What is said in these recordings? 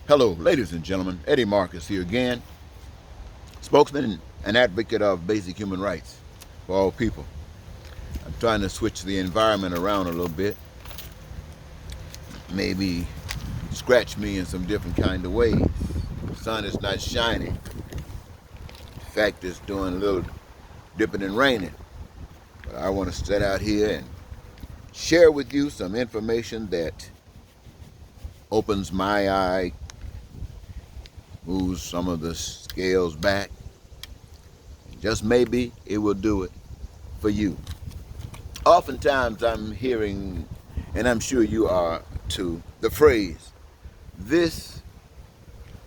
Hello, ladies and gentlemen. Eddie Marcus here again, spokesman and advocate of basic human rights for all people. I'm trying to switch the environment around a little bit, maybe scratch me in some different kind of ways. The sun is not shining. In fact, it's doing a little dipping and raining. But I want to sit out here and share with you some information that opens my eye, moves some of the scales back. Just maybe it will do it for you. Oftentimes I'm hearing, and I'm sure you are too, the phrase, this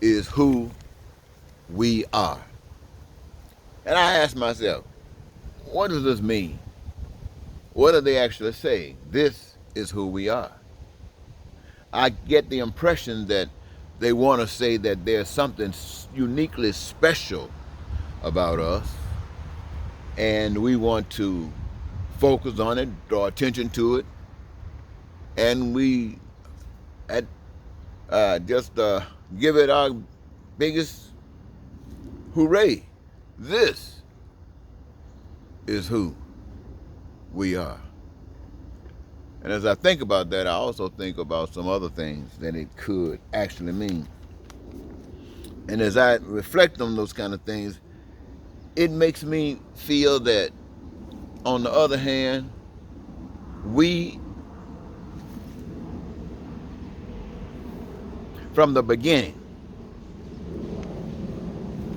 is who we are. And I ask myself, what does this mean? What are they actually saying? This is who we are. I get the impression that they want to say that there's something uniquely special about us, and we want to focus on it, draw attention to it, and we just give it our biggest hooray. This is who we are. And as I think about that, I also think about some other things that it could actually mean. And as I reflect on those kind of things, it makes me feel that, on the other hand, we, from the beginning,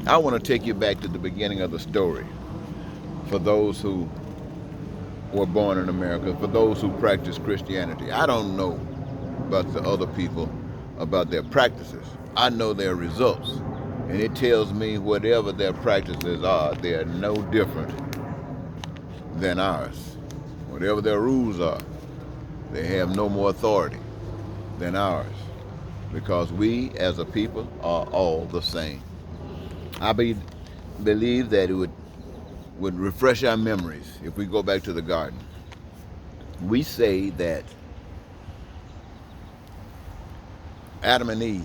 I want to take you back to the beginning of the story for those who were born in America, for those who practice Christianity. I don't know about the other people, about their practices. I know their results. And it tells me whatever their practices are, they are no different than ours. Whatever their rules are, they have no more authority than ours. Because we as a people are all the same. I believe that it would refresh our memories if we go back to the garden. We say that Adam and Eve,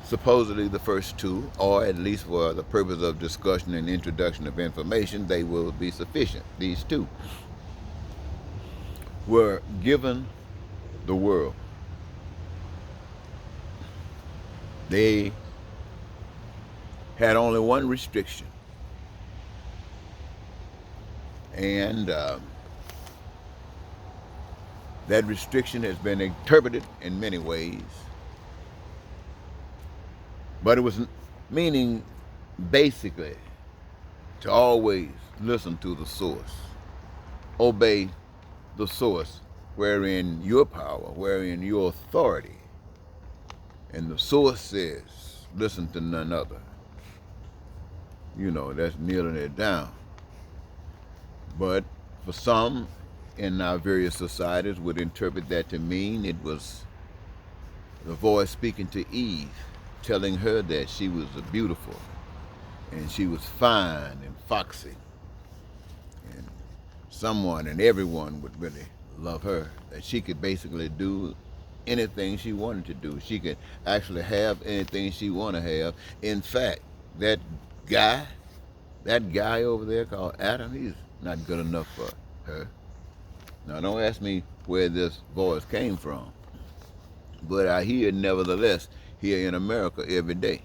supposedly the first two, or at least for the purpose of discussion and introduction of information, they will be sufficient. These two were given the world. They had only one restriction, and that restriction has been interpreted in many ways, but it was meaning basically to always listen to the source, obey the source wherein your power, wherein your authority, and the source says, listen to none other. You know, that's kneeling it down. But for some in our various societies would interpret that to mean it was the voice speaking to Eve, telling her that she was beautiful and she was fine and foxy, and someone and everyone would really love her, that she could basically do anything she wanted to do. She could actually have anything she wanted to have. In fact, that guy over there called Adam, he's not good enough for her. Now, don't ask me where this voice came from, but I hear it nevertheless here in America every day.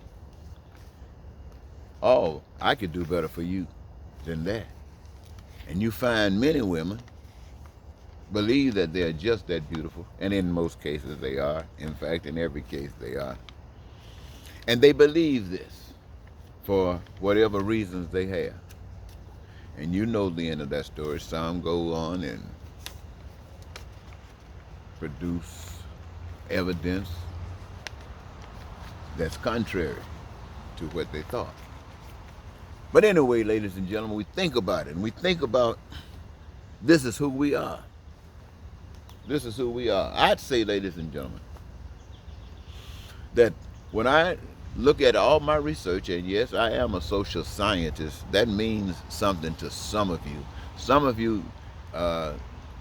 Oh, I could do better for you than that. And you find many women believe that they're just that beautiful, and in most cases they are. In fact, in every case they are. And they believe this for whatever reasons they have. And you know the end of that story. Some go on and produce evidence that's contrary to what they thought. But anyway, ladies and gentlemen, we think about it, and we think about this is who we are. This is who we are. I'd say, ladies and gentlemen, that when I look at all my research, and yes, I am a social scientist, that means something to some of you. Some of you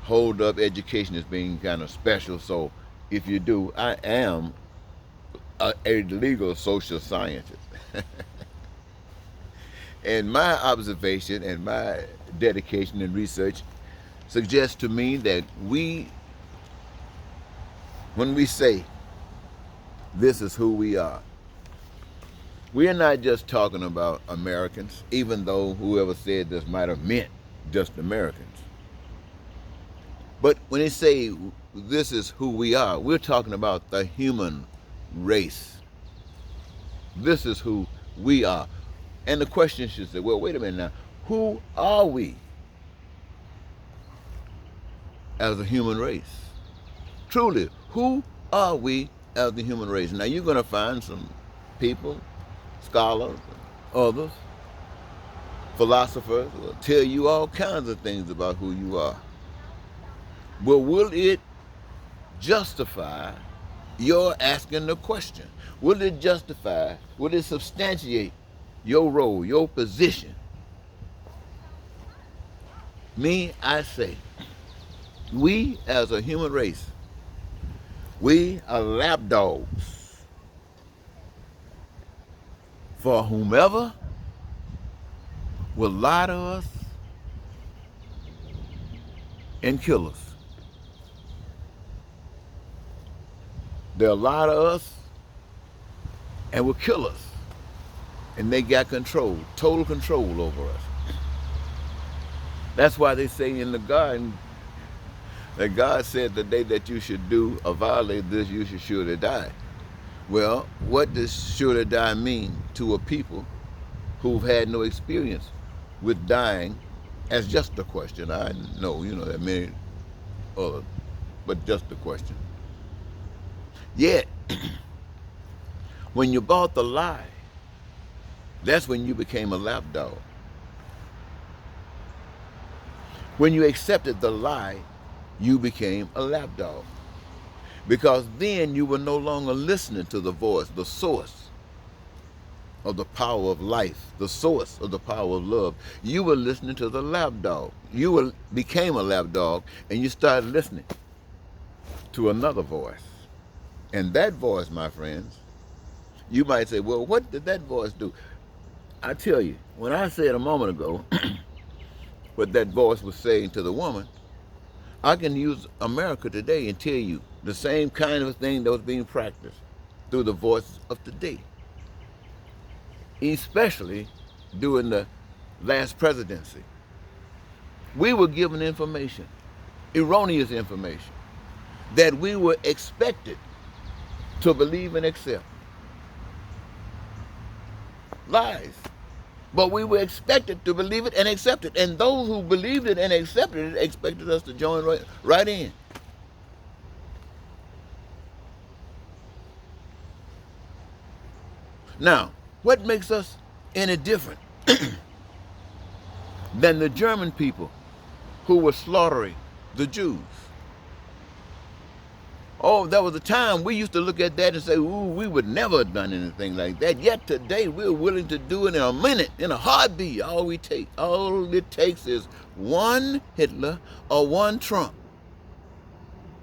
hold up education as being kind of special, so if you do, I am a legal social scientist. And my observation and my dedication and research suggests to me that when we say this is who we are not just talking about Americans, even though whoever said this might have meant just Americans. But when they say this is who we are, we're talking about the human race. This is who we are. And the question should say, well, wait a minute now. Who are we as a human race? Truly, who are we as the human race? Now, you're going to find some people, scholars, others, philosophers will tell you all kinds of things about who you are. But will it justify your asking the question? Will it justify, will it substantiate your role, your position? Me, I say, we as a human race, we are lapdogs for whomever will lie to us and kill us. They'll lie to us and will kill us. And they got control, total control over us. That's why they say in the garden that God said the day that you should do or violate this, you should surely die. Well, what does surely die mean to a people who've had no experience with dying as just a question? I know, there are many others, but just a question. Yet, when you bought the lie, that's when you became a lapdog. When you accepted the lie, you became a lapdog. Because then you were no longer listening to the voice, the source of the power of life, the source of the power of love. You were listening to the lapdog. You became a lapdog, and you started listening to another voice. And that voice, my friends, you might say, well, what did that voice do? I tell you, when I said a moment ago what that voice was saying to the woman, I can use America today and tell you the same kind of thing that was being practiced through the voices of today, especially during the last presidency. We were given information, erroneous information, that we were expected to believe and accept. Lies. But we were expected to believe it and accept it. And those who believed it and accepted it expected us to join right in. Now, what makes us any different than the German people who were slaughtering the Jews? Oh, there was a time we used to look at that and say, ooh, we would never have done anything like that. Yet today we're willing to do it in a minute, in a heartbeat. All it takes is one Hitler or one Trump.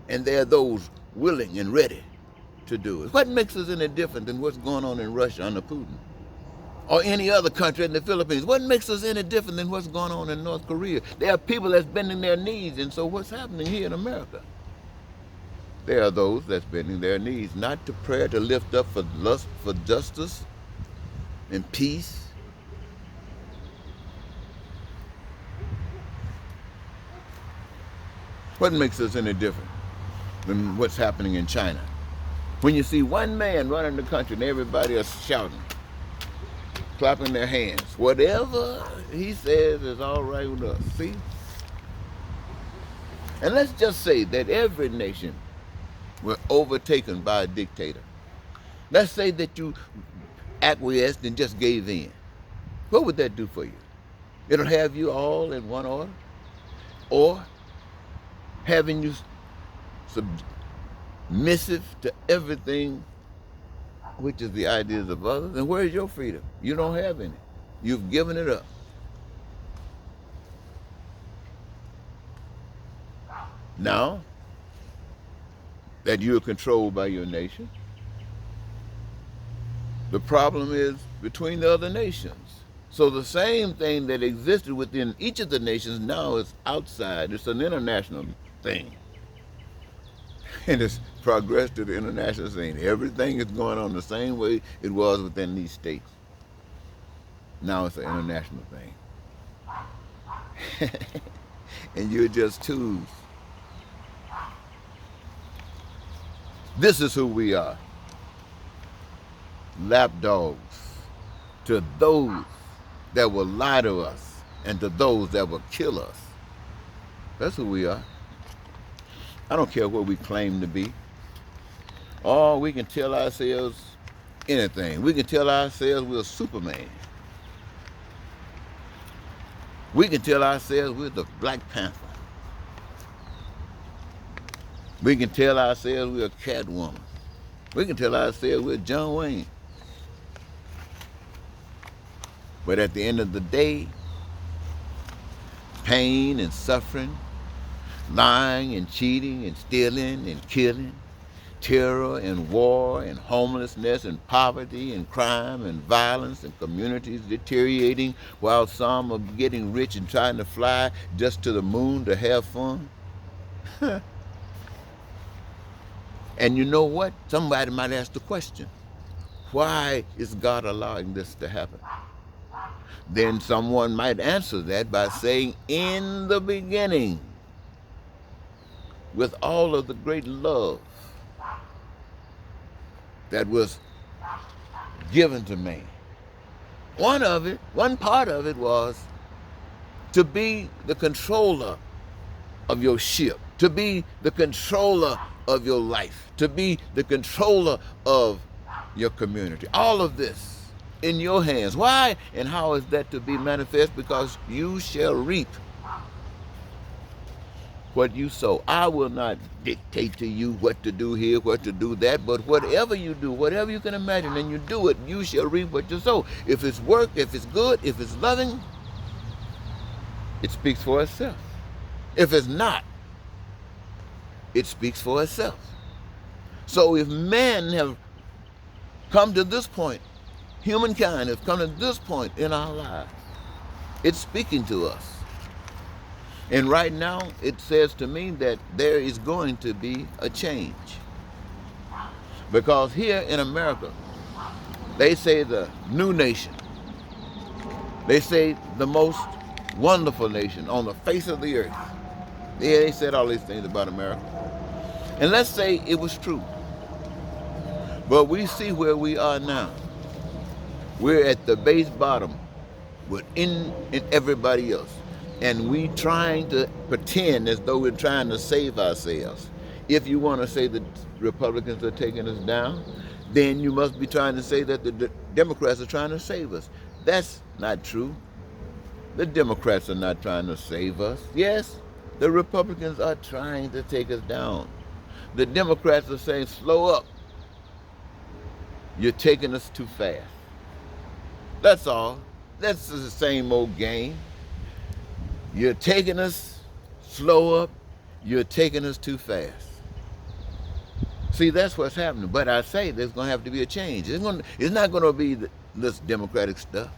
And there are those willing and ready to do it. What makes us any different than what's going on in Russia under Putin? Or any other country in the Philippines? What makes us any different than what's going on in North Korea? There are people that's bending their knees, and so what's happening here in America? There are those that's bending their knees, not to prayer to lift up for lust, for justice and peace. What makes us any different than what's happening in China? When you see one man running the country and everybody is shouting, clapping their hands, whatever he says is all right with us. See? And let's just say that every nation were overtaken by a dictator. Let's say that you acquiesced and just gave in. What would that do for you? It'll have you all in one order? Or having you submissive to everything which is the ideas of others? And where's your freedom? You don't have any. You've given it up. Now that you're controlled by your nation, The problem is between the other nations. So the same thing that existed within each of the nations now is outside. It's an international thing. And it's progressed to the international scene. Everything is going on the same way it was within these states. Now it's an international thing. And you're just tools. This is who we are. Lapdogs to those that will lie to us and to those that will kill us. That's who we are. I don't care what we claim to be. Oh, we can tell ourselves anything. We can tell ourselves we're Superman. We can tell ourselves we're the Black Panther. We can tell ourselves we're Catwoman. We can tell ourselves we're John Wayne. But at the end of the day, pain and suffering, lying and cheating and stealing and killing, terror and war and homelessness and poverty and crime and violence and communities deteriorating while some are getting rich and trying to fly just to the moon to have fun. And you know what? Somebody might ask the question, why is God allowing this to happen? Then someone might answer that by saying, in the beginning, with all of the great love that was given to man, one part of it was to be the controller of your ship, to be the controller of your life, to be the controller of your community. All of this in your hands. Why and how is that to be manifest? Because you shall reap what you sow. I will not dictate to you what to do here, what to do that, but whatever you do, whatever you can imagine, and you do it, you shall reap what you sow. If it's work, if it's good, if it's loving, it speaks for itself. If it's not, it speaks for itself. So if men have come to this point, humankind has come to this point in our lives, it's speaking to us. And right now, it says to me that there is going to be a change. Because here in America, they say the new nation. They say the most wonderful nation on the face of the earth. Yeah, they said all these things about America. And let's say it was true. But we see where we are now. We're at the base bottom with everybody else. And we trying to pretend as though we're trying to save ourselves. If you want to say that Republicans are taking us down, then you must be trying to say that the Democrats are trying to save us. That's not true. The Democrats are not trying to save us. Yes, the Republicans are trying to take us down. The Democrats are saying, slow up. You're taking us too fast. That's all. That's the same old game. You're taking us, slow up, you're taking us too fast. See, that's what's happening. But I say there's going to have to be a change. It's not going to be this democratic stuff.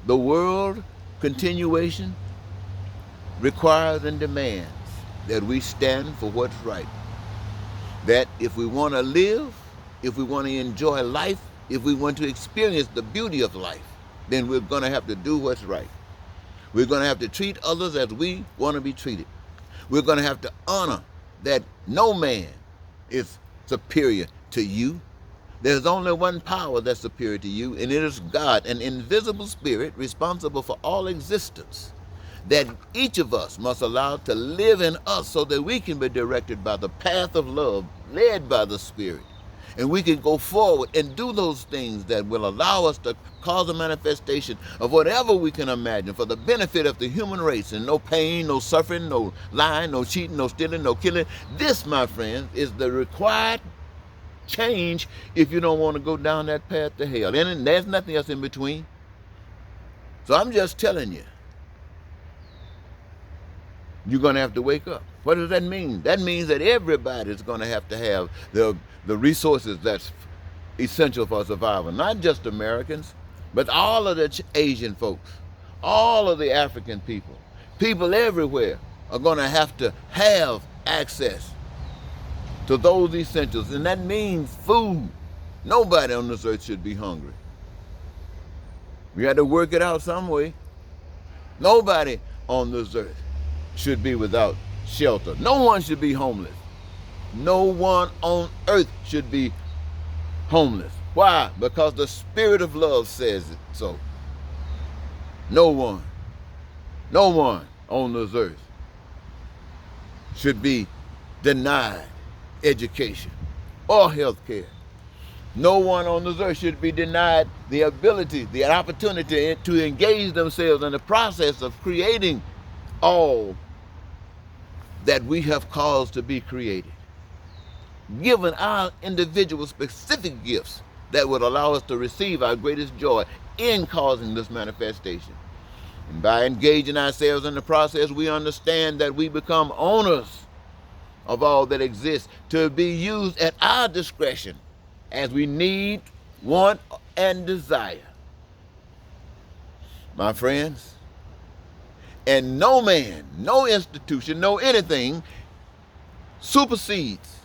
The world continuation requires and demands that we stand for what's right. That if we want to live, if we want to enjoy life, if we want to experience the beauty of life, then we're going to have to do what's right. We're going to have to treat others as we want to be treated. We're going to have to honor that no man is superior to you. There's only one power that's superior to you, and it is God, an invisible spirit responsible for all existence, that each of us must allow to live in us so that we can be directed by the path of love, led by the Spirit. And we can go forward and do those things that will allow us to cause a manifestation of whatever we can imagine for the benefit of the human race. And no pain, no suffering, no lying, no cheating, no stealing, no killing. This, my friends, is the required change if you don't want to go down that path to hell. And there's nothing else in between. So I'm just telling you, you're going to have to wake up. What does that mean? That means that everybody's going to have the resources that's essential for survival. Not just Americans, but all of the Asian folks, all of the African people. People everywhere are going to have access to those essentials, and that means food. Nobody on this earth should be hungry. We had to work it out some way. Nobody on this earth should be without shelter. No one should be homeless. No one on earth should be homeless. Why? Because the Spirit of love says it so. No one on this earth should be denied education or health care. No one on this earth should be denied the ability, the opportunity to engage themselves in the process of creating all that we have caused to be created. Given our individual specific gifts that would allow us to receive our greatest joy in causing this manifestation. And by engaging ourselves in the process, we understand that we become owners of all that exists to be used at our discretion as we need, want, and desire. My friends, and no man, no institution, no anything supersedes